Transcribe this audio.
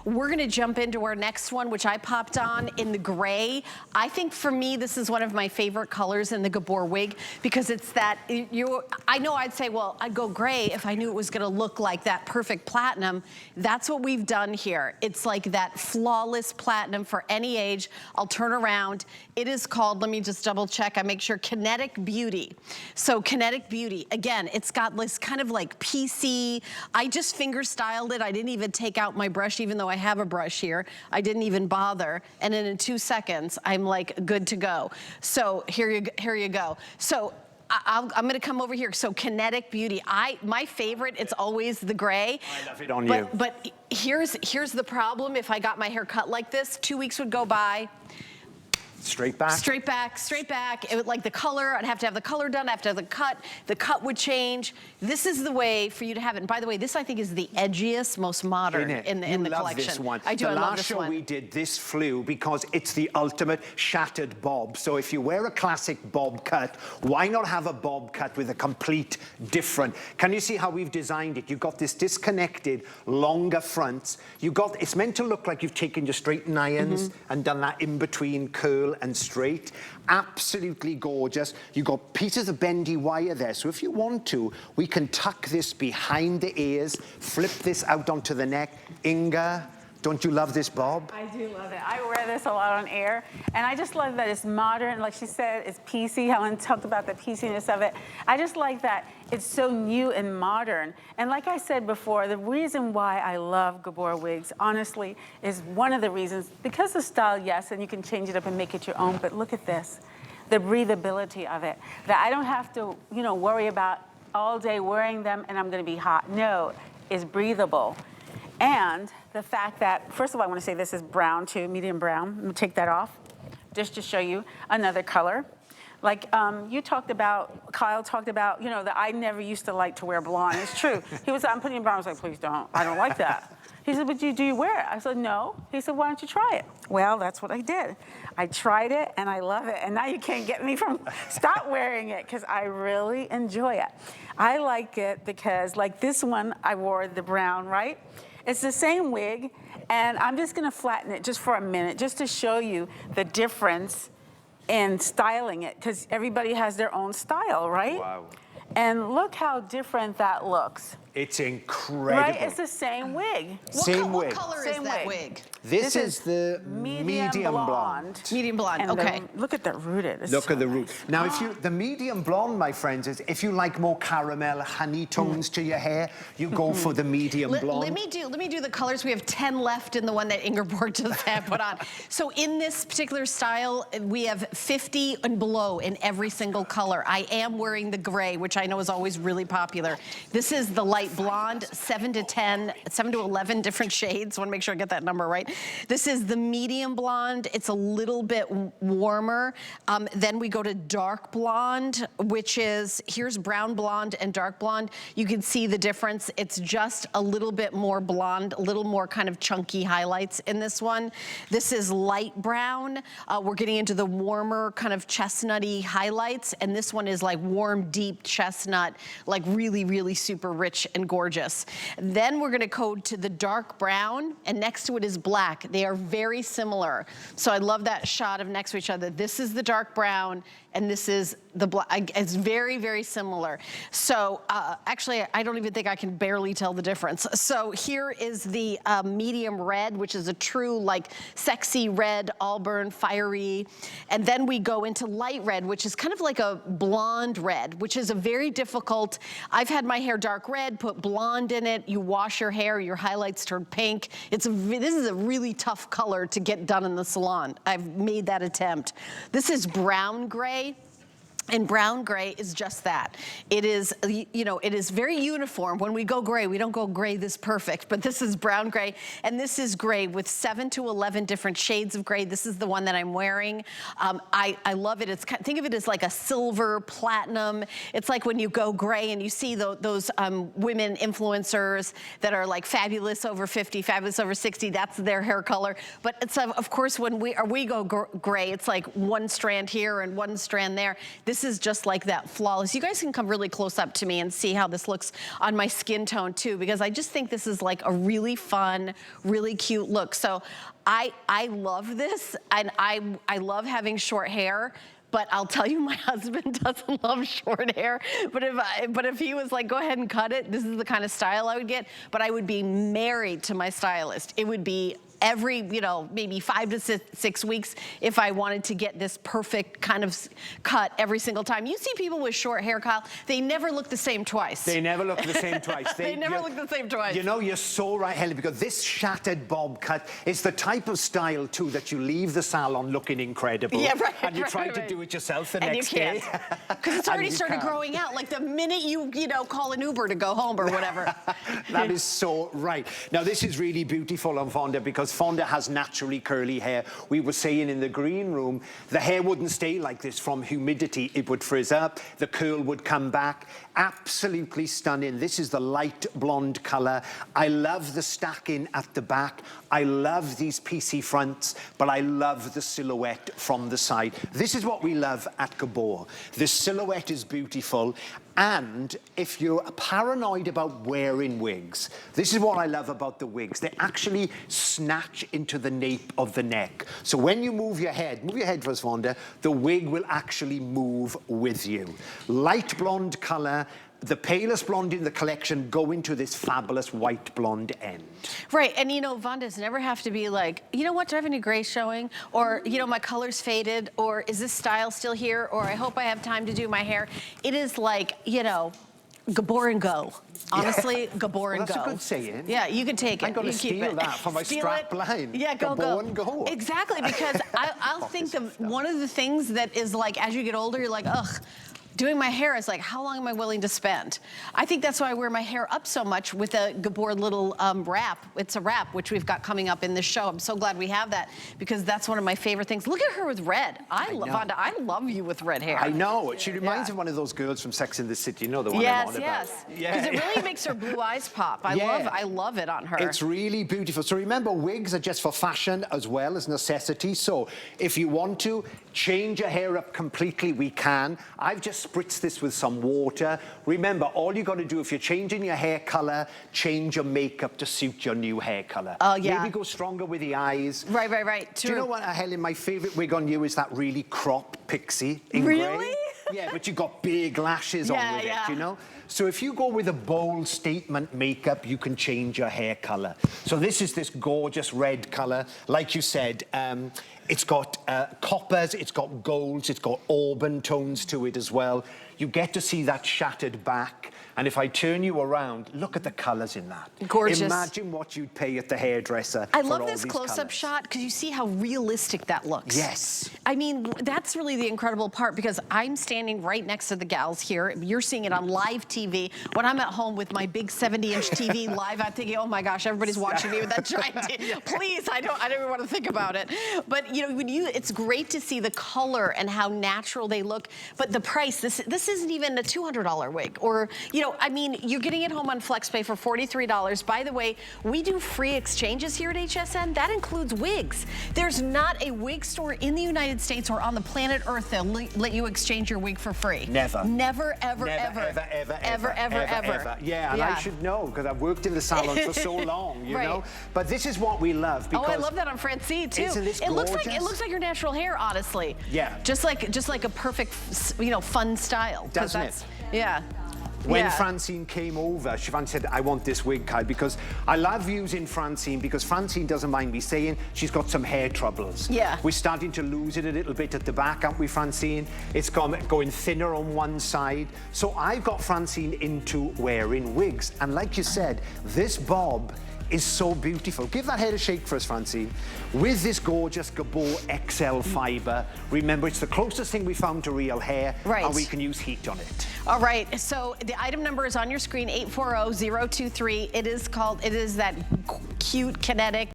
We're gonna jump into our next one, which I popped on in the gray. I think for me, this is one of my favorite colors in the Gabor wig because it's that, I know I'd say, well, I'd go gray if I knew it was gonna look like that perfect platinum. That's what we've done here. It's like that flawless platinum for any age. I'll turn around. It is called, let me just double check, I make sure, Kinetic Beauty. So Kinetic Beauty, again, it's got this kind of like PC, I just finger styled it. I didn't even take out my brush, even though I have a brush here. I didn't even bother. And then in 2 seconds, I'm like good to go. So here you go. So I'm gonna come over here. So Kinetic Beauty, my favorite, it's always the gray. I love it on you. But here's the problem. If I got my hair cut like this, 2 weeks would go by. Straight back? Straight back, straight back. It would, like the color, I'd have to have the color done, I'd have to have the cut would change. This is the way for you to have it. And by the way, this I think is the edgiest, most modern in the collection. Love this one. I do, I love this one. The last show we did, this flew because it's the ultimate shattered bob. So if you wear a classic bob cut, why not have a bob cut with a complete different? Can you see how we've designed it? You've got this disconnected, longer fronts. It's meant to look like you've taken your straighten irons and done that in-between curl and straight. Absolutely gorgeous. You've got pieces of bendy wire there, so if you want to, we can tuck this behind the ears, flip this out onto the neck. Inga, don't you love this bob? I do love it. I wear this a lot on air, and I just love that it's modern. Like she said, it's PC. Helen talked about the PCness of it. I just like that it's so new and modern. And like I said before, the reason why I love Gabor wigs, honestly, is one of the reasons, because the style, yes, and you can change it up and make it your own, but look at this, the breathability of it, that I don't have to, worry about all day wearing them and I'm gonna be hot. No, it's breathable. And the fact that, first of all, I want to say this is brown too, medium brown. Let me take that off, just to show you another color. Like Kyle talked about, that I never used to like to wear blonde. It's true. He was, I'm putting in brown. I was like, please don't. I don't like that. He said, but do you wear it? I said, no. He said, why don't you try it? Well, that's what I did. I tried it and I love it. And now you can't get me from stop wearing it because I really enjoy it. I like it because, like this one, I wore the brown, right? It's the same wig, and I'm just gonna flatten it just for a minute, just to show you the difference in styling it, because everybody has their own style, right? Wow. And look how different that looks. It's incredible. Right, it's the same wig. What color is that wig? This is the medium blonde. Medium blonde, and okay. Look at the rooted. Look at the root. Now, the medium blonde, my friends, is if you like more caramel, honey tones to your hair, you go for the medium blonde. Let me do the colors. We have 10 left in the one that Ingeborg just had put on. So in this particular style, we have 50 and below in every single color. I am wearing the gray, which I know is always really popular. This is the light blonde, 7 to 11 different shades. I want to make sure I get that number right. This is the medium blonde. It's a little bit warmer. Then we go to dark blonde, which is, here's brown blonde and dark blonde. You can see the difference. It's just a little bit more blonde, a little more kind of chunky highlights in this one. This is light brown. We're getting into the warmer kind of chestnutty highlights. And this one is like warm, deep chestnut, like really, really super rich and gorgeous. Then we're gonna go to the dark brown, and next to it is black. They are very similar. So I love that shot of next to each other. This is the dark brown, and this is the black. It's very, very similar. So actually, I don't even think I can barely tell the difference. So here is the medium red, which is a true like sexy red, auburn, fiery. And then we go into light red, which is kind of like a blonde red, which is a very difficult, I've had my hair dark red, put blonde in it, you wash your hair, your highlights turn pink. This is a really tough color to get done in the salon. I've made that attempt. This is brown gray. And brown gray is just that. It is, it is very uniform. When we go gray, we don't go gray this perfect, but this is brown gray, and this is gray with 7 to 11 different shades of gray. This is the one that I'm wearing. I love it. Think of it as like a silver platinum. It's like when you go gray and you see those women influencers that are like fabulous over 50, fabulous over 60, that's their hair color. But it's, of course, when we go gray, it's like one strand here and one strand there. this is just like that, flawless. You guys can come really close up to me and see how this looks on my skin tone too, because I just think this is like a really fun, really cute look. So I love this, and I love having short hair. But I'll tell you, my husband doesn't love short hair. But if he was like, go ahead and cut it, this is the kind of style I would get. But I would be married to my stylist. It would be every, you know, maybe 5 to 6 weeks if I wanted to get this perfect kind of cut every single time. You see people with short hair, Kyle, they never look the same twice. They never look the same twice. They never look the same twice. You know, you're so right, Helen, because this shattered bob cut is the type of style, too, that you leave the salon looking incredible. Yeah, right. And you try to do it yourself the next day. Because it's already started growing out. Like the minute you know, call an Uber to go home or whatever. That is so right. Now, this is really beautiful on Fonda because Fonda has naturally curly hair. We were saying in the green room, the hair wouldn't stay like this from humidity. It would frizz up, the curl would come back. Absolutely stunning. This is the light blonde color. I love the stacking at the back. I love these PC fronts, but I love the silhouette from the side. This is what we love at Gabor. The silhouette is beautiful. And if you're paranoid about wearing wigs, this is what I love about the wigs. They actually snatch into the nape of the neck. So when you move your head for us, Fonda, the wig will actually move with you. Light blonde color. The palest blonde in the collection go into this fabulous white blonde end. Right, and you know, Vondas never have to be like, you know what, do I have any gray showing? Or, you know, my color's faded, or is this style still here? Or I hope I have time to do my hair. It is like, you know, Gabor and go. Honestly, Gabor and go. That's a good saying. Yeah, you can take it. I'm going to steal that from my strap line. Yeah, Gabor and go. Exactly, because I'll think of one of the things that is like, as you get older, you're like, ugh. Doing my hair is like, how long am I willing to spend? I think that's why I wear my hair up so much with a Gabor little wrap. It's a wrap, which we've got coming up in this show. I'm so glad we have that because that's one of my favorite things. Look at her with red. Vonda, I love you with red hair. I know. She reminds me of one of those girls from Sex and the City. You know the one I'm on about. Yes, because it really makes her blue eyes pop. I love it on her. It's really beautiful. So remember, wigs are just for fashion as well as necessity. So if you want to change your hair up completely, we can. I've just spritz this with some water. Remember, all you got to do if you're changing your hair color, change your makeup to suit your new hair color. Oh, yeah. Maybe go stronger with the eyes. Right. True. Do you know what, Helen, my favorite wig on you is that really cropped pixie in Really? grey. Yeah, but you've got big lashes on with it, you know? So if you go with a bold statement makeup, you can change your hair color. So this is this gorgeous red color. Like you said, it's got coppers, it's got golds, it's got auburn tones to it as well. You get to see that shattered back. And if I turn you around, look at the colors in that. Gorgeous. Imagine what you'd pay at the hairdresser. I love this close-up shot because you see how realistic that looks. Yes. I mean, that's really the incredible part because I'm standing right next to the gals here. You're seeing it on live TV. When I'm at home with my big 70-inch TV live, I'm thinking, oh my gosh, everybody's watching me with that giant TV. Please, I don't even want to think about it. But you know, it's great to see the color and how natural they look. But the price, this isn't even a $200 wig, or you know, I mean, you're getting it home on FlexPay for $43. By the way, we do free exchanges here at HSN. That includes wigs. There's not a wig store in the United States or on the planet Earth that'll let you exchange your wig for free. Never. Never, ever. Yeah, and I should know because I've worked in the salon for so long, you know. But this is what we love because I love that on Francine too. Isn't this gorgeous? It looks like your natural hair, honestly. Yeah. Just like a perfect, you know, fun style. Doesn't it? Yeah. When Francine came over, Siobhan said, I want this wig, Kyle, because I love using Francine because Francine doesn't mind me saying she's got some hair troubles. Yeah. We're starting to lose it a little bit at the back, aren't we, Francine? It's going thinner on one side. So I've got Francine into wearing wigs. And like you said, this bob is so beautiful. Give that hair a shake for us, Francine. With this gorgeous Gabor Excelle fiber. Remember, it's the closest thing we found to real hair. Right. And we can use heat on it. All right, so the item number is on your screen, 840023. It is that cute Kinetic